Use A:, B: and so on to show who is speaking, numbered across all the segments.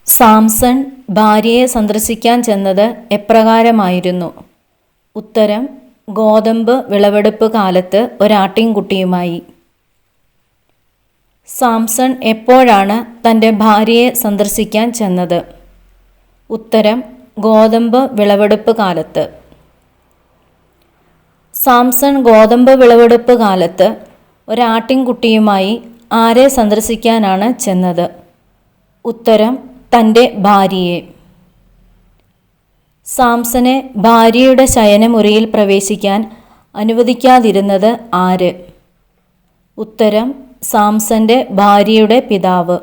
A: സാംസൺ ഭാര്യയെ സന്ദർശിക്കാൻ ചെന്നത് എപ്രകാരമായിരുന്നു? ഉത്തരം: ഗോതമ്പ് വിളവെടുപ്പ് കാലത്ത് ഒരാട്ടിൻകുട്ടിയുമായി. സാംസൺ എപ്പോഴാണ് തൻ്റെ ഭാര്യയെ സന്ദർശിക്കാൻ ചെന്നത്? ഉത്തരം: ഗോതമ്പ് വിളവെടുപ്പ് കാലത്ത്. സാംസൺ ഗോതമ്പ് വിളവെടുപ്പ് കാലത്ത് ഒരാട്ടിൻകുട്ടിയുമായി ആരെ സന്ദർശിക്കാനാണ് ചെന്നത്? ഉത്തരം: തൻ്റെ ഭാര്യയെ. സാംസനെ ഭാര്യയുടെ ശയനമുറിയിൽ പ്രവേശിക്കാൻ അനുവദിക്കാതിരുന്നത് ആര്? ഉത്തരം: സാംസന്റെ ഭാര്യയുടെ പിതാവ്.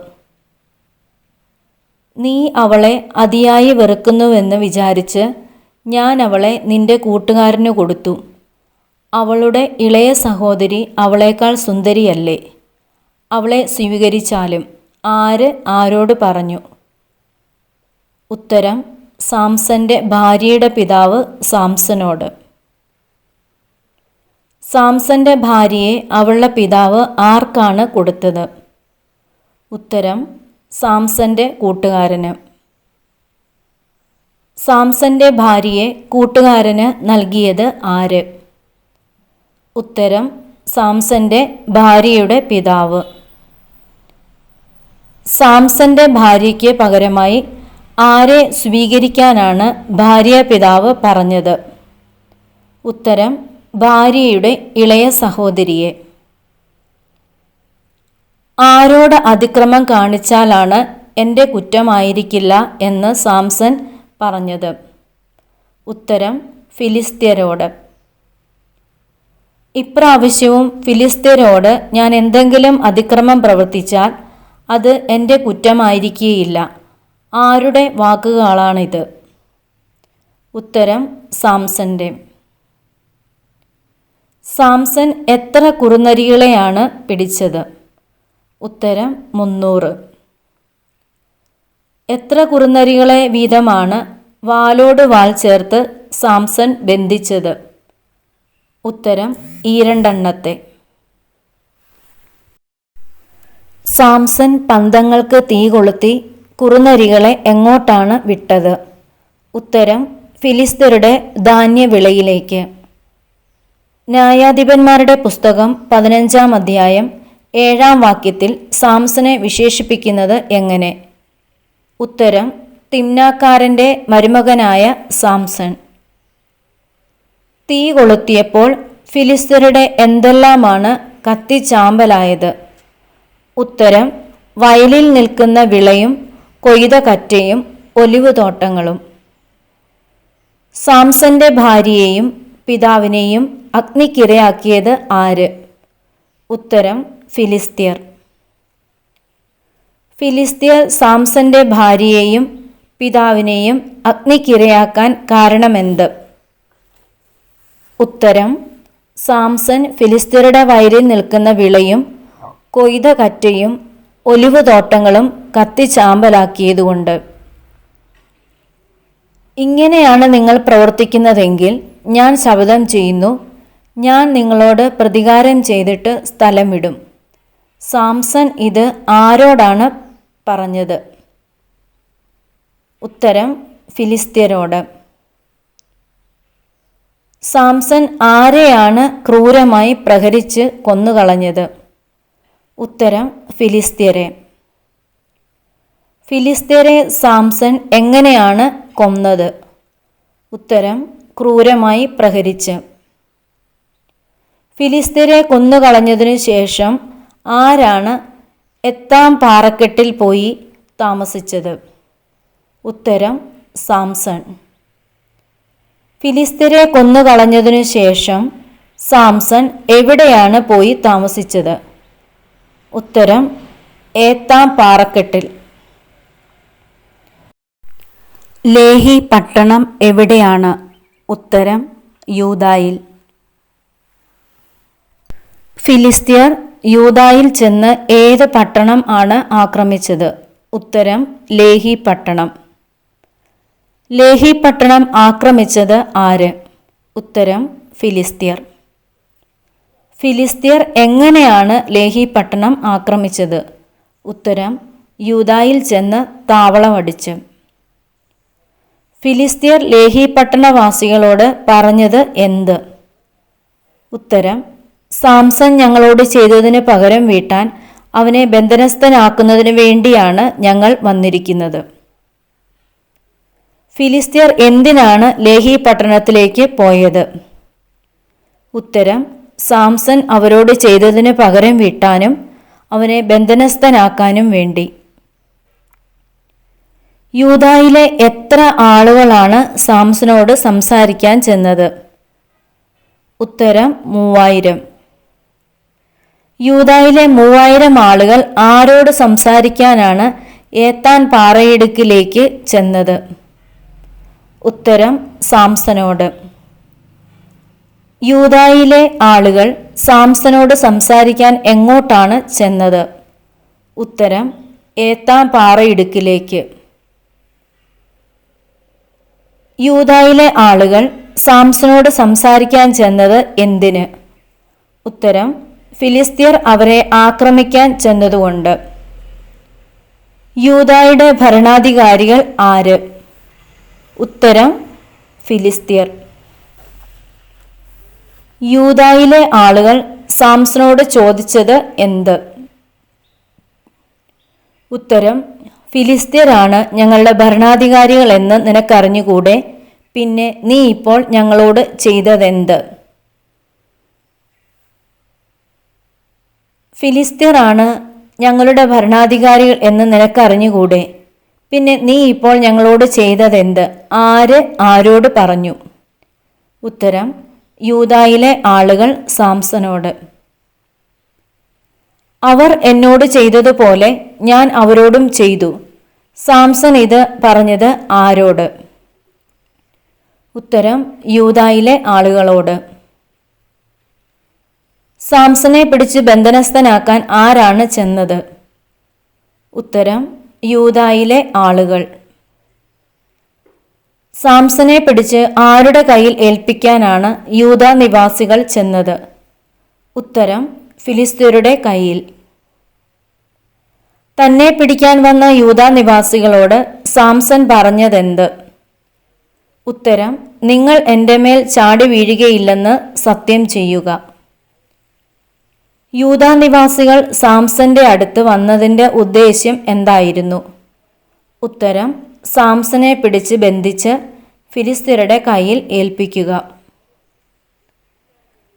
A: നീ അവളെ അതിയായി വെറുക്കുന്നുവെന്ന് വിചാരിച്ച് ഞാൻ അവളെ നിന്റെ കൂട്ടുകാരനു കൊടുത്തു. അവളുടെ ഇളയ സഹോദരി അവളേക്കാൾ സുന്ദരിയല്ലേ? അവളെ സ്വീകരിച്ചാലും ആര് ആരോട് പറഞ്ഞു? ഉത്തരം: സാംസന്റെ ഭാര്യയുടെ പിതാവ് സാംസനോട്. സാംസന്റെ ഭാര്യയെ അവളുടെ പിതാവ് ആർക്കാണ് കൊടുത്തത്? ഉത്തരം: സാംസന്റെ കൂട്ടുകാരന്. സാംസന്റെ ഭാര്യയെ കൂട്ടുകാരന് നൽകിയത് ആര്? ഉത്തരം: സാംസന്റെ ഭാര്യയുടെ പിതാവ്. സാംസന്റെ ഭാര്യയ്ക്ക് പകരമായി ആരെ സ്വീകരിക്കാനാണ് ഭാര്യാപിതാവ് പറഞ്ഞത്? ഉത്തരം: ഭാര്യയുടെ ഇളയ സഹോദരിയെ. ആരോട് അതിക്രമം കാണിച്ചാലാണ് എൻ്റെ കുറ്റമായിരിക്കില്ല എന്ന് സാംസൺ പറഞ്ഞത്? ഉത്തരം: ഫിലിസ്ത്യരോട്. ഇപ്രാവശ്യവും ഫിലിസ്ത്യരോട് ഞാൻ എന്തെങ്കിലും അതിക്രമം പ്രവർത്തിച്ചാൽ അത് എൻ്റെ കുറ്റമായിരിക്കുകയില്ല. ആരുടെ വാക്കുകളാണിത്? ഉത്തരം: സാംസന്റെ. സാംസൺ എത്ര കുറുനരികളെയാണ് പിടിച്ചത്? ഉത്തരം: 300. എത്ര കുറുനരികളെ വീതമാണ് വാലോട് വാൽ ചേർത്ത് സാംസൺ ബന്ധിച്ചത്? ഉത്തരം: 2 സാംസൺ പന്തങ്ങൾക്ക് തീ കൊളുത്തി കുറുനരികളെ എങ്ങോട്ടാണ് വിട്ടത്? ഉത്തരം: ഫിലിസ്ത്യരുടെ ധാന്യവിളയിലേക്ക്. ന്യായാധിപന്മാരുടെ പുസ്തകം 15-ാം അധ്യായം 7-ാം വാക്യത്തിൽ സാംസനെ വിശേഷിപ്പിക്കുന്നത് എങ്ങനെ? ഉത്തരം: തിമ്നാക്കാരൻ്റെ മരുമകനായ സാംസൺ. തീ കൊളുത്തിയപ്പോൾ ഫിലിസ്ത്യരുടെ എന്തെല്ലാമാണ് കത്തിച്ചാമ്പലായത്? ഉത്തരം: വയലിൽ നിൽക്കുന്ന വിളയും കൊയ്ത കറ്റയും ഒലിവുതോട്ടങ്ങളും. സാംസന്റെ ഭാര്യയെയും പിതാവിനെയും അഗ്നിക്കിരയാക്കിയത് ആര്? ഉത്തരം: ഫിലിസ്ത്യർ. ഫിലിസ്ത്യർ സാംസന്റെ ഭാര്യയെയും പിതാവിനെയും അഗ്നിക്കിരയാക്കാൻ കാരണമെന്ത്? ഉത്തരം: സാംസൺ ഫിലിസ്ത്യരുടെ വയലിൽ നിൽക്കുന്ന വിളയും കൊയ്ത കറ്റയും ഒലിവുതോട്ടങ്ങളും കത്തിച്ചാമ്പലാക്കിയതുകൊണ്ട്. ഇങ്ങനെയാണ് നിങ്ങൾ പ്രവർത്തിക്കുന്നതെങ്കിൽ ഞാൻ ശപഥം ചെയ്യുന്നു, ഞാൻ നിങ്ങളോട് പ്രതികാരം ചെയ്തിട്ട് സ്ഥലം വിടും. സാംസൺ ഇത് ആരോടാണ് പറഞ്ഞത്? ഉത്തരം: ഫിലിസ്ത്യരോട്. സാംസൺ ആരെയാണ് ക്രൂരമായി പ്രഹരിച്ച് കൊന്നുകളഞ്ഞത്? ഉത്തരം: ഫിലിസ്ത്യരെ. ഫിലിസ്ത്യരെ സാംസൺ എങ്ങനെയാണ് കൊന്നത്? ഉത്തരം: ക്രൂരമായി പ്രഹരിച്ച്. ഫിലിസ്ത്യരെ കൊന്നുകളഞ്ഞതിനു ശേഷം ആരാണ് എത്താം പാറക്കെട്ടിൽ പോയി താമസിച്ചത്? ഉത്തരം: സാംസൺ. ഫിലിസ്ത്യരെ കൊന്നുകളഞ്ഞതിനു ശേഷം സാംസൺ എവിടെയാണ് പോയി താമസിച്ചത്? ഉത്തരം: ഏത്താം പാറക്കെട്ടിൽ. ലേഹി പട്ടണം എവിടെയാണ്? ഉത്തരം യൂദായിൽ. ഫിലിസ്ത്യർ യൂദായിൽ ചെന്ന് ഏത് പട്ടണം ആണ് ആക്രമിച്ചത്? ഉത്തരം ലേഹി പട്ടണം. ലേഹി പട്ടണം ആക്രമിച്ചത് ആര്? ഉത്തരം ഫിലിസ്ത്യർ. ഫിലിസ്ത്യർ എങ്ങനെയാണ് ലേഹി പട്ടണം ആക്രമിച്ചത്? ഉത്തരം യൂദായിൽ ചെന്ന് താവളമടിച്ച്. ഫിലിസ്ത്യർ ലേഹി പട്ടണവാസികളോട് പറഞ്ഞത് എന്ത്? ഉത്തരം സാംസൺ ഞങ്ങളോട് ചെയ്തതിന് പകരം വീട്ടാൻ അവനെ ബന്ധനസ്ഥനാക്കുന്നതിന് വേണ്ടിയാണ് ഞങ്ങൾ വന്നിരിക്കുന്നത്. ഫിലിസ്ത്യർ എന്തിനാണ് ലേഹി പട്ടണത്തിലേക്ക് പോയത്? ഉത്തരം സാംസൺ അവരോട് ചെയ്തതിന് പകരം വീട്ടാനും അവനെ ബന്ധനസ്ഥനാക്കാനും വേണ്ടി. യൂദായിലെ എത്ര ആളുകളാണ് സാംസനോട് സംസാരിക്കാൻ ചെന്നത്? ഉത്തരം 3000. യൂദായിലെ 3000 ആളുകൾ ആരോട് സംസാരിക്കാനാണ് ഏത്താൻ പാറയിടുക്കിലേക്ക് ചെന്നത്? ഉത്തരം സാംസനോട്. യൂദായിലെ ആളുകൾ സാംസനോട് സംസാരിക്കാൻ എങ്ങോട്ടാണ് ചെന്നത്? ഉത്തരം ഏത്താൻ പാറയിടുക്കിലേക്ക്. യൂദായിലെ ആളുകൾ സാംസനോട് സംസാരിക്കാൻ ചെന്നത് എന്തിന്? ഉത്തരം ഫിലിസ്ത്യർ അവരെ ആക്രമിക്കാൻ ചെന്നതുകൊണ്ട്. യൂദായുടെ ഭരണാധികാരികൾ ആര്? ഉത്തരം ഫിലിസ്ത്യർ. യൂദായിലെ ആളുകൾ സാംസനോട് ചോദിച്ചത് എന്ത്? ഉത്തരം ഫിലിസ്ത്യരാണ് ഞങ്ങളുടെ ഭരണാധികാരികൾ എന്ന് നിനക്കറിഞ്ഞുകൂടെ? പിന്നെ നീ ഇപ്പോൾ ഞങ്ങളോട് ചെയ്തതെന്ത്? ഫിലിസ്ത്യരാണ് ഞങ്ങളുടെ ഭരണാധികാരികൾ എന്ന് നിനക്കറിഞ്ഞുകൂടെ? പിന്നെ നീ ഇപ്പോൾ ഞങ്ങളോട് ചെയ്തതെന്ത്? ആര് ആരോട് പറഞ്ഞു? ഉത്തരം യൂദായിലെ ആളുകൾ സാംസനോട്. അവർ എന്നോട് ചെയ്തതുപോലെ ഞാൻ അവരോടും ചെയ്തു. സാംസൺ ഇത് പറഞ്ഞത് ആരോട്? ഉത്തരം യൂദായിലെ ആളുകളോട്. സാംസനെ പിടിച്ച് ബന്ധനസ്ഥനാക്കാൻ ആരാണ് ചെന്നത്? ഉത്തരം യൂദായിലെ ആളുകൾ. സാംസനെ പിടിച്ച് ആരുടെ കയ്യിൽ ഏൽപ്പിക്കാനാണ് യൂദാ നിവാസികൾ ചെന്നത്? ഉത്തരം ഫിലിസ്ത്യരുടെ കയ്യിൽ. തന്നെ പിടിക്കാൻ വന്ന യൂദാ നിവാസികളോട് സാംസൺ പറഞ്ഞതെന്ത്? ഉത്തരം നിങ്ങൾ എൻ്റെ മേൽ ചാടി വീഴുകയില്ലെന്ന് സത്യം ചെയ്യുക. യൂദാ നിവാസികൾ സാംസന്റെ അടുത്ത് വന്നതിൻ്റെ ഉദ്ദേശ്യം എന്തായിരുന്നു? ഉത്തരം സാംസനെ പിടിച്ച് ബന്ധിച്ച് ഫിലിസ്ത്യരുടെ കയ്യിൽ ഏൽപ്പിക്കുക.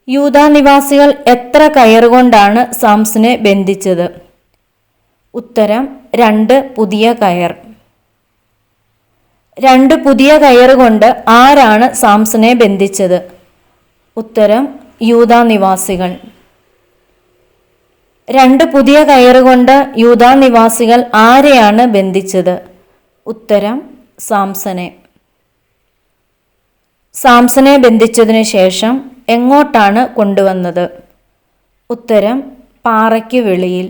A: യൂദാ നിവാസികൾ എത്ര കയറുകൊണ്ടാണ് സാംസനെ ബന്ധിച്ചത്? ഉത്തരം 2 പുതിയ കയർ. 2 പുതിയ കയറുകൊണ്ട് ആരാണ് സാംസനെ ബന്ധിച്ചത്? ഉത്തരം യൂദാ നിവാസികൾ. 2 പുതിയ കയറുകൊണ്ട് യൂദാ നിവാസികൾ ആരെയാണ് ബന്ധിച്ചത്? ഉത്തരം സാംസനെ. സാംസനെ ബന്ധിച്ചതിനു ശേഷം എങ്ങോട്ടാണ് കൊണ്ടുവന്നത്? ഉത്തരം പാറയ്ക്ക് വെളിയിൽ.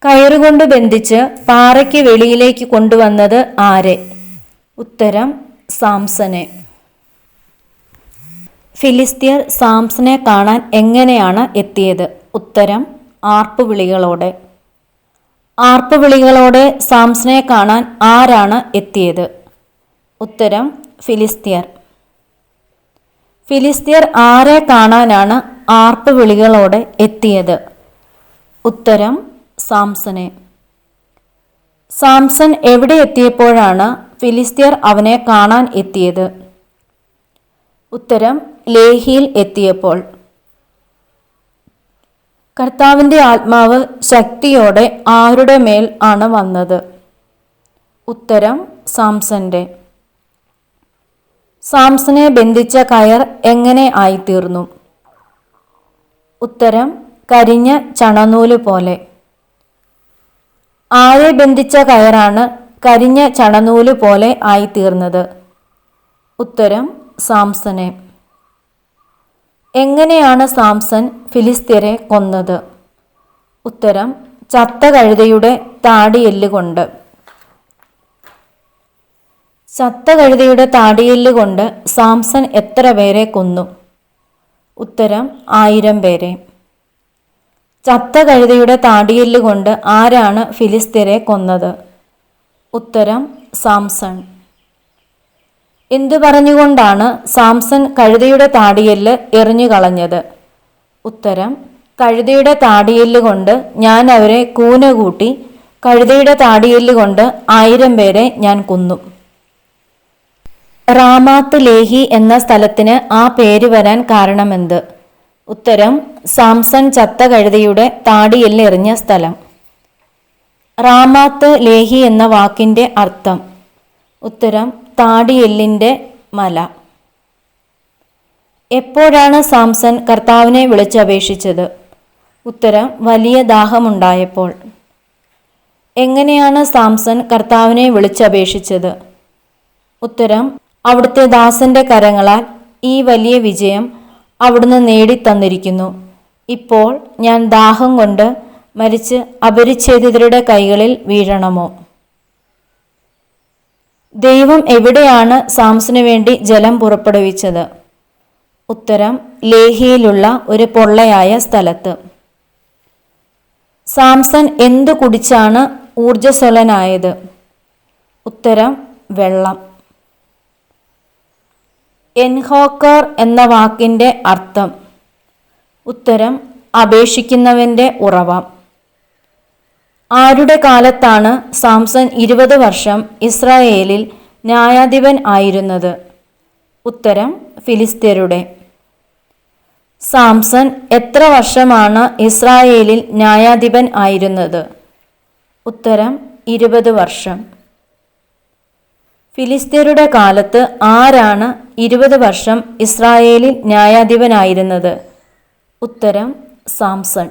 A: കയറുകൊണ്ട് ബന്ധിച്ച് പാറയ്ക്ക് വെളിയിലേക്ക് കൊണ്ടുവന്നത് ആരെ? ഉത്തരം സാംസനെ. ഫിലിസ്ത്യർ സാംസനെ കാണാൻ എങ്ങനെയാണ് എത്തിയത്? ഉത്തരം ആർപ്പുവിളികളോടെ. ആർപ്പുവിളികളോടെ സാംസനെ കാണാൻ ആരാണ് എത്തിയത്? ഉത്തരം ഫിലിസ്ത്യർ. ഫിലിസ്ത്യർ ആരെ കാണാനാണ് ആർപ്പുവിളികളോടെ എത്തിയത്? ഉത്തരം സാംസനെ. സാംസൺ എവിടെ എത്തിയപ്പോഴാണ് ഫിലിസ്ത്യർ അവനെ കാണാൻ എത്തിയത്? ഉത്തരം ലേഹിയിൽ എത്തിയപ്പോൾ. കർത്താവിൻ്റെ ആത്മാവ് ശക്തിയോടെ ആരുടെ മേൽ ആണ് വന്നത്? ഉത്തരം സാംസന്റെ. സാംസനെ ബന്ധിച്ച കയർ എങ്ങനെ ആയിത്തീർന്നു? ഉത്തരം കരിഞ്ഞ ചണനൂല് പോലെ. ആരെ ബന്ധിച്ച കയറാണ് കരിഞ്ഞ ചണനൂല് പോലെ ആയിത്തീർന്നത്? ഉത്തരം സാംസനെ. എങ്ങനെയാണ് സാംസൺ ഫിലിസ്ത്യരെ കൊന്നത്? ഉത്തരം ചത്ത കഴുതയുടെ താടിയെല്ല് കൊണ്ട്. ചത്ത കഴുതയുടെ താടിയെല്ല് കൊണ്ട് സാംസൺ എത്ര പേരെ കൊന്നു? ഉത്തരം 1000 പേരെ. ചത്ത കഴുതയുടെ താടിയെല്ല് കൊണ്ട് ആരാണ് ഫിലിസ്ത്യരെ കൊന്നത്? ഉത്തരം സാംസൺ. എന്തു പറഞ്ഞുകൊണ്ടാണ് സാംസൺ കഴുതയുടെ താടിയെല്ല് എറിഞ്ഞു കളഞ്ഞത്? ഉത്തരം കഴുതയുടെ താടിയെല്ല് കൊണ്ട് ഞാൻ അവരെ കൂന കൂട്ടി, കഴുതയുടെ താടിയെല്ല് കൊണ്ട് 1000 പേരെ ഞാൻ കൊന്നു. റാമാത്ത് ലേഹി എന്ന സ്ഥലത്തിന് ആ പേര് വരാൻ കാരണമെന്ത്? ഉത്തരം സാംസൺ ചത്ത കഴുതയുടെ താടിയെല്ല് എറിഞ്ഞ സ്ഥലം. റാമാത്ത് ലേഹി എന്ന വാക്കിൻ്റെ അർത്ഥം? ഉത്തരം താടിയെല്ലിൻ്റെ മല. എപ്പോഴാണ് സാംസൺ കർത്താവിനെ വിളിച്ചപേക്ഷിച്ചത്? ഉത്തരം വലിയ ദാഹമുണ്ടായപ്പോൾ. എങ്ങനെയാണ് സാംസൺ കർത്താവിനെ വിളിച്ചപേക്ഷിച്ചത്? ഉത്തരം അവിടുത്തെ ദാസന്റെ കരങ്ങളാൽ ഈ വലിയ വിജയം അവിടുന്ന് നേടിത്തന്നിരിക്കുന്നു. ഇപ്പോൾ ഞാൻ ദാഹം കൊണ്ട് മരിച്ച് അപരിച്ഛേദിതരുടെ കൈകളിൽ വീഴണമോ? ദൈവം എവിടെയാണ് സാംസന് വേണ്ടി ജലം പുറപ്പെടുവിച്ചത്? ഉത്തരം ലേഹിയിലുള്ള ഒരു പൊള്ളയായ സ്ഥലത്ത്. സാംസൺ എന്തു കുടിച്ചാണ് ഊർജ്ജസ്വലനായത്? ഉത്തരം വെള്ളം. എൻഹോക്കർ എന്ന വാക്കിൻ്റെ അർത്ഥം? ഉത്തരം അപേക്ഷിക്കുന്നവൻ്റെ ഉറവ. ആരുടെ കാലത്താണ് സാംസൺ 20 വർഷം ഇസ്രായേലിൽ ന്യായാധിപൻ ആയിരുന്നത്? ഉത്തരം ഫിലിസ്ത്യരുടെ. സാംസൺ എത്ര വർഷമാണ് ഇസ്രായേലിൽ ന്യായാധിപൻ ആയിരുന്നത്? ഉത്തരം 20 വർഷം. ഫിലിസ്ത്യരുടെ കാലത്ത് ആരാണ് 20 വർഷം ഇസ്രായേലിൽ ന്യായാധിപനായിരുന്നത്? ഉത്തരം സാംസൺ.